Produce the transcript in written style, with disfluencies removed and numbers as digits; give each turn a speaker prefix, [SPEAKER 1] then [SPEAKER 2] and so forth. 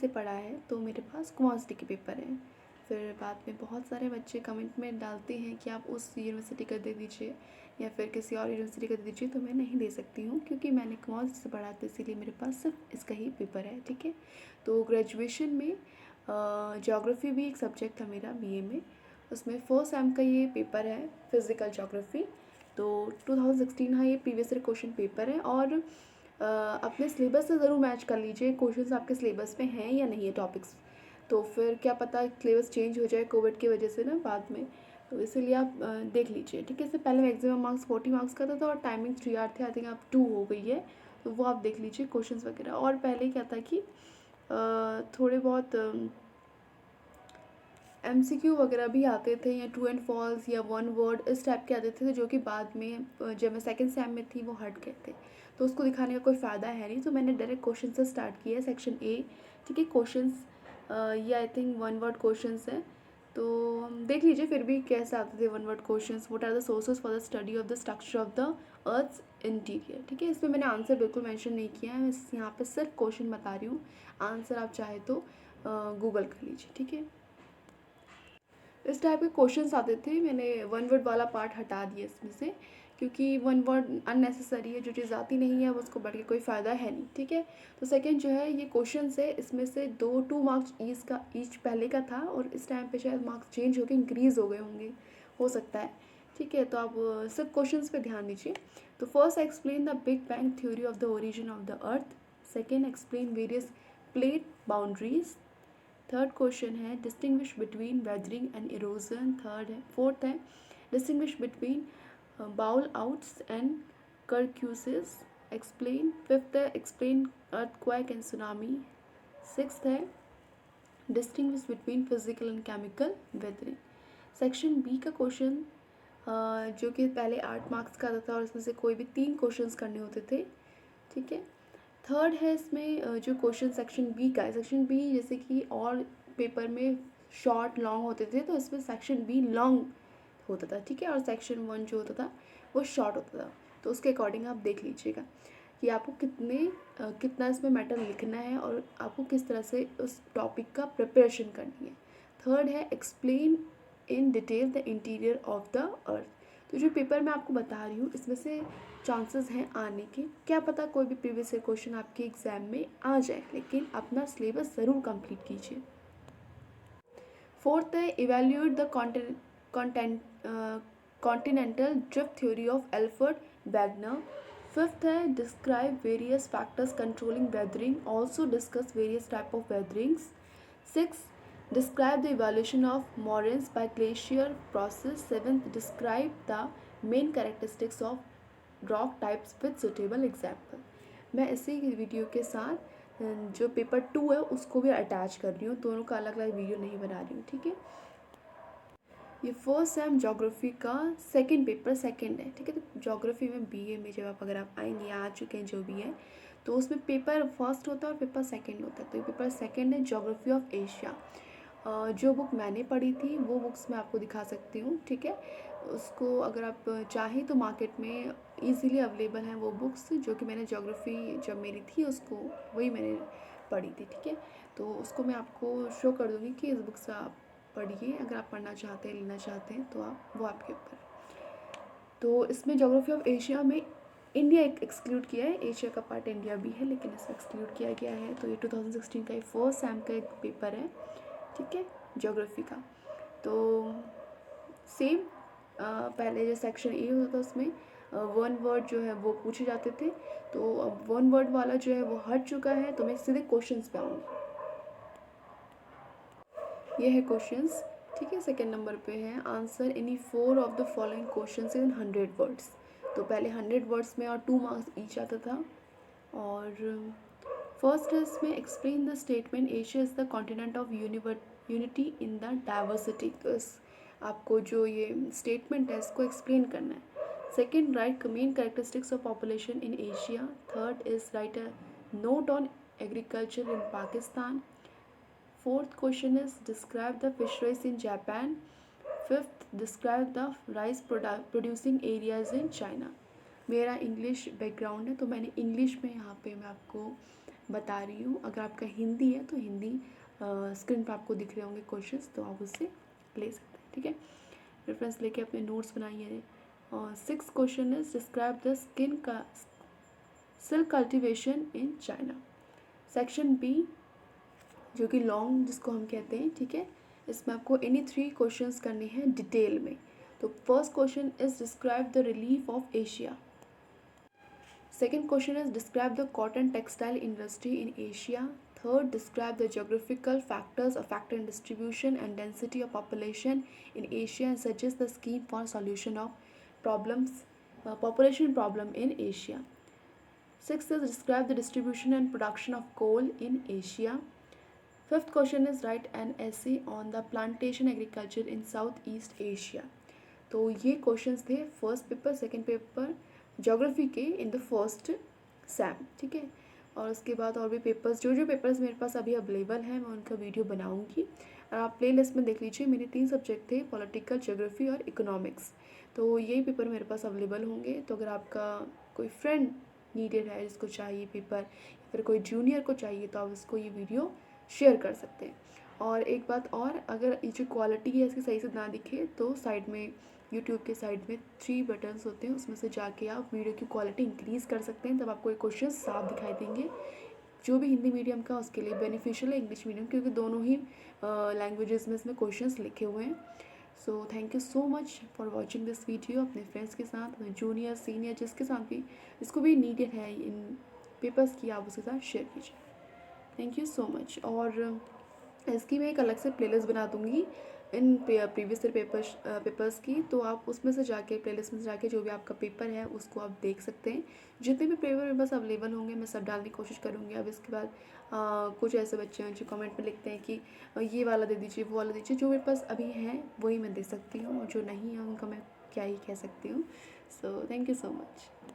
[SPEAKER 1] से पढ़ा है तो मेरे पास क्वांटिटी के पेपर हैं। फिर बाद में बहुत सारे बच्चे कमेंट में डालते हैं कि आप उस यूनिवर्सिटी का दे दीजिए या फिर किसी और यूनिवर्सिटी का दे दीजिए, तो मैं नहीं दे सकती हूँ क्योंकि मैंने क्वांटिटी से पढ़ा था, इसीलिए मेरे पास सिर्फ इसका ही पेपर है। ठीक है, तो ग्रेजुएशन में ज्योग्राफी भी एक सब्जेक्ट था मेरा बीए में, उसमें फर्स्ट सेम का ये पेपर है फिज़िकल ज्योग्राफी। तो 2016 हाँ ये प्रीवियस ईयर क्वेश्चन पेपर है। और अपने सिलेबस से ज़रूर मैच कर लीजिए, क्वेश्चंस आपके सिलेबस में हैं या नहीं है टॉपिक्स, तो फिर क्या पता सिलेबस चेंज हो जाए कोविड की वजह से ना बाद में, तो इसीलिए आप देख लीजिए। ठीक है, इससे पहले मैक्सिमम मार्क्स 40 मार्क्स का था और टाइमिंग 3 आवर थे, आई थिंक अब 2 हो गई है, तो वो आप देख लीजिए क्वेश्चंस वगैरह। और पहले क्या था कि थोड़े बहुत MCQ वगैरह भी आते थे, या ट्रू एंड फॉल्स या वन वर्ड इस टाइप के आते थे, जो कि बाद में जब मैं सेकंड सेम में थी वो हट गए थे, तो उसको दिखाने का कोई फ़ायदा है नहीं, तो मैंने डायरेक्ट क्वेश्चन से स्टार्ट किया है सेक्शन ए। ठीक है, क्वेश्चंस ये I think one word questions हैं, तो देख लीजिए फिर भी कैसे आते थे one word questions. What are the sources for the study of the structure of the earth's interior. ठीक है, इसमें मैंने आंसर बिल्कुल मेंशन नहीं किया है, मैं यहाँ पे सिर्फ क्वेश्चन बता रही हूँ, आंसर आप चाहे तो गूगल कर लीजिए। ठीक है, इस टाइप के क्वेश्चंस आते थे, मैंने वन वर्ड वाला पार्ट हटा दिया इसमें से, क्योंकि वन वर्ड अननेसेसरी है, जो चीज़ आती नहीं है वो उसको बढ़ के कोई फ़ायदा है नहीं। ठीक है, तो सेकंड जो है ये क्वेश्चंस है, इसमें से 2 मार्क्स ईच पहले का था, और इस टाइम पे शायद मार्क्स चेंज हो गए, इंक्रीज़ हो गए होंगे, हो सकता है। ठीक है, तो आप सिर्फ क्वेश्चंस पे ध्यान दीजिए। तो first explain the big bang theory of the origin of the earth. Second explain various plate boundaries. Third question है distinguish between weathering and erosion. Fourth है distinguish between bowl outs and कर्क्यूसिस, explain. Fifth है explain earthquake and tsunami. Sixth है distinguish between physical and chemical weathering. Section B का question जो कि पहले 8 marks का आता था, और इसमें से कोई भी 3 क्वेश्चंस करने होते थे। ठीक है, थर्ड है इसमें जो क्वेश्चन सेक्शन बी का है, सेक्शन बी जैसे कि और पेपर में शॉर्ट लॉन्ग होते थे, तो इसमें सेक्शन बी लॉन्ग होता था। ठीक है, और सेक्शन 1 जो होता था वो शॉर्ट होता था, तो उसके अकॉर्डिंग आप देख लीजिएगा कि आपको कितना इसमें मैटर लिखना है और आपको किस तरह से उस टॉपिक का प्रिपरेशन करनी है। थर्ड है explain in detail the interior of the अर्थ। तो जो पेपर मैं आपको बता रही हूँ इसमें से चांसेस हैं आने के, क्या पता कोई भी प्रीवियस ईयर क्वेश्चन आपके एग्जाम में आ जाए, लेकिन अपना सिलेबस ज़रूर कंप्लीट कीजिए। फोर्थ है evaluate the continental drift theory of Alfred Wegener. Fifth है describe various factors controlling weathering, also discuss various type of weatherings. Six describe the evolution of moraines by glacier process. Seventh describe the main characteristics of rock types with suitable example। मैं इसी video के साथ जो paper 2 है उसको भी attach कर रही हूँ, दोनों का अलग अलग वीडियो नहीं बना रही हूँ। ठीक है, ये फर्स्ट सेम ज्योग्राफी का सेकंड पेपर सेकंड है। ठीक है, तो ज्योग्राफी में बीए में जब अगर आप आएंगे, आ चुके हैं जो भी है, तो उसमें पेपर फर्स्ट होता है और पेपर सेकंड होता है। तो ये पेपर सेकंड है ज्योग्राफी ऑफ एशिया। जो बुक मैंने पढ़ी थी वो बुक्स मैं आपको दिखा सकती हूँ। ठीक है, उसको अगर आप चाहें तो मार्केट में इजीली अवेलेबल हैं वो बुक्स, जो कि मैंने ज्योग्राफी जब मेरी थी उसको वही मैंने पढ़ी थी। ठीक है, तो उसको मैं आपको शो कर दूँगी कि इस बुक से आप पढ़िए, अगर आप पढ़ना चाहते हैं, लेना चाहते हैं, तो आप वो आपके ऊपर। तो इसमें ज्योग्राफी ऑफ एशिया में इंडिया एक एक्सक्लूड किया है, एशिया का पार्ट इंडिया भी है लेकिन इसे एक्सक्लूड किया गया है। तो ये 2016 का ये फर्स्ट सेम का एक पेपर है। ठीक है, ज्योग्राफी का। तो सेम पहले जो सेक्शन ए होता था उसमें वन वर्ड जो है वो पूछे जाते थे, तो अब वन वर्ड वाला जो है वो हट चुका है, तो मैं सीधे क्वेश्चंस पे आऊँगी। ये है क्वेश्चंस। ठीक है, सेकंड नंबर पे है answer any 4 of the following questions in 100 words. तो पहले 100 वर्ड्स में और 2 मार्क्स ईच आता था। और फर्स्ट है इसमें explain the statement Asia is the continent of unity in the diversity. तो इस आपको जो ये स्टेटमेंट है इसको एक्सप्लेन करना है। Second, right main characteristics of population in Asia. Third is right a note on agriculture in Pakistan. Fourth question is describe the fisheries in Japan. Fifth, describe the rice producing areas in China। मेरा English background है तो मैंने English में यहाँ पे मैं आपको बता रही हूँ। अगर आपका हिंदी है तो हिंदी स्क्रीन पर आपको दिख रहे होंगे क्वेश्चंस, तो आप उससे ले सकते हैं, ठीक है। रेफरेंस लेके अपने नोट्स बनाइए। और 6 question is describe the skin का silk cultivation in China. Section B जो कि लॉन्ग जिसको हम कहते हैं, ठीक है, इसमें आपको एनी 3 क्वेश्चंस करने हैं डिटेल में। तो first question is describe the relief of Asia. Second question is describe the cotton textile industry in Asia. Third, describe the geographical factors affecting distribution and density of population in Asia and suggest the scheme for solution of population problem in Asia. Sixth is describe the distribution and production of coal in Asia. Fifth question is write an essay on the plantation agriculture in Southeast Asia. तो ये questions थे first paper, second paper geography के in the first Sam, ठीक है। और उसके बाद और भी पेपर्स, जो पेपर्स मेरे पास अभी अवेलेबल हैं मैं उनका वीडियो बनाऊंगी। और आप प्ले लिस्ट में देख लीजिए, मेरे 3 सब्जेक्ट थे, पॉलिटिकल, ज्योग्राफी और इकोनॉमिक्स। तो यही पेपर मेरे पास अवेलेबल होंगे। तो अगर आपका कोई फ्रेंड नीडेड है, जिसको चाहिए पेपर, या फिर कोई जूनियर को चाहिए, तो आप उसको ये वीडियो शेयर कर सकते हैं। और एक बात और, अगर ये जो क्वालिटी है इसकी सही से ना दिखे तो साइड में यूट्यूब के साइड में 3 बटन्स होते हैं, उसमें से जाके आप वीडियो की क्वालिटी इंक्रीज़ कर सकते हैं, तब आपको ये क्वेश्चन साफ दिखाई देंगे। जो भी हिंदी मीडियम का उसके लिए बेनिफिशियल है, इंग्लिश मीडियम, क्योंकि दोनों ही लैंग्वेजेस में इसमें क्वेश्चंस लिखे हुए हैं। So thank you so much for watching this video. अपने फ्रेंड्स के साथ, जूनियर सीनियर जिसके साथ भी, जिसको भी नीडेड है इन पेपर्स की, आप उसके साथ शेयर कीजिए। Thank you so much. और इसकी मैं एक अलग से प्लेलिस्ट बना दूँगी इन प्रीवियस ईयर पेपर्स की, तो आप उसमें से जाके प्लेलिस्ट में से जाके जो भी आपका पेपर है उसको आप देख सकते हैं। जितने भी पेपर्स अवेलेबल होंगे मैं सब डालने की कोशिश करूँगी। अब इसके बाद कुछ ऐसे बच्चे हैं जो कमेंट में लिखते हैं कि ये वाला दे दीजिए, वो वाला दीजिए। जो मेरे पास अभी है वही मैं दे सकती हूँ, और जो नहीं है उनका मैं क्या ही कह सकती हूँ। So thank you so much.